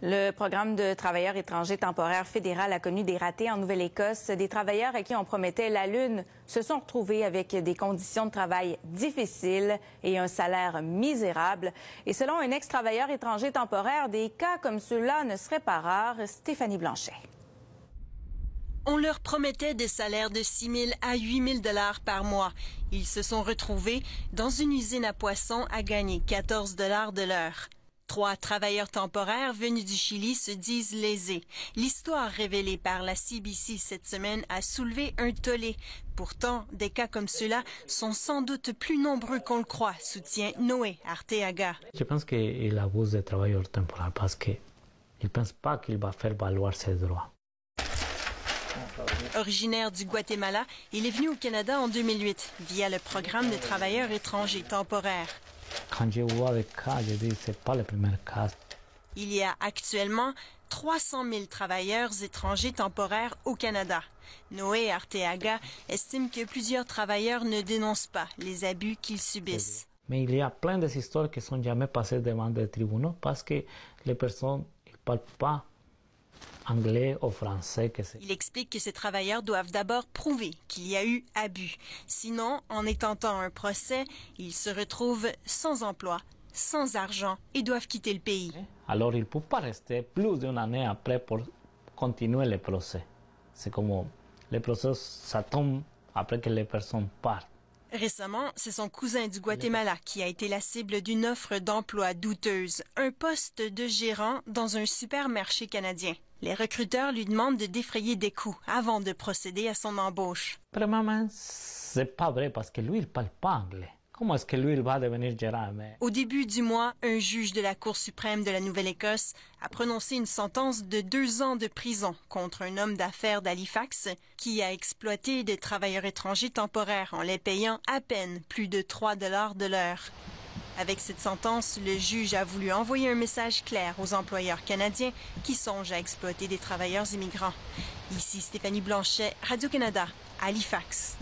Le programme de travailleurs étrangers temporaires fédéral a connu des ratés en Nouvelle-Écosse. Des travailleurs à qui on promettait la lune se sont retrouvés avec des conditions de travail difficiles et un salaire misérable. Et selon un ex-travailleur étranger temporaire, des cas comme ceux-là ne seraient pas rares. Stéphanie Blanchet. On leur promettait des salaires de 6 000 à 8 000 $ par mois. Ils se sont retrouvés dans une usine à poissons à gagner 14 $ de l'heure. 3 travailleurs temporaires venus du Chili se disent lésés. L'histoire révélée par la CBC cette semaine a soulevé un tollé. Pourtant, des cas comme ceux-là sont sans doute plus nombreux qu'on le croit, soutient Noé Arteaga. Je pense qu'il abuse des travailleurs temporaires parce qu'il ne pense pas qu'il va faire valoir ses droits. Originaire du Guatemala, il est venu au Canada en 2008 via le programme de travailleurs étrangers temporaires. Quand je vois des cas, je dis que ce n'est pas le premier cas. Il y a actuellement 300 000 travailleurs étrangers temporaires au Canada. Noé Arteaga estime que plusieurs travailleurs ne dénoncent pas les abus qu'ils subissent. Mais il y a plein d'histoires qui ne sont jamais passées devant des tribunaux parce que les personnes ne parlent pas anglais ou français. Il explique que ces travailleurs doivent d'abord prouver qu'il y a eu abus. Sinon, en intentant un procès, ils se retrouvent sans emploi, sans argent et doivent quitter le pays. Alors, ils ne peuvent pas rester plus d'une année après pour continuer le procès. C'est comme le procès, ça tombe après que les personnes partent. Récemment, c'est son cousin du Guatemala qui a été la cible d'une offre d'emploi douteuse, un poste de gérant dans un supermarché canadien. Les recruteurs lui demandent de défrayer des coûts avant de procéder à son embauche. Premièrement, c'est pas vrai parce que lui, il parle pas anglais. Comment est-ce que lui, il va devenir gérant? Au début du mois, un juge de la Cour suprême de la Nouvelle-Écosse a prononcé une sentence de 2 ans de prison contre un homme d'affaires d'Halifax qui a exploité des travailleurs étrangers temporaires en les payant à peine plus de 3 $ de l'heure. Avec cette sentence, le juge a voulu envoyer un message clair aux employeurs canadiens qui songent à exploiter des travailleurs immigrants. Ici Stéphanie Blanchet, Radio-Canada, Halifax.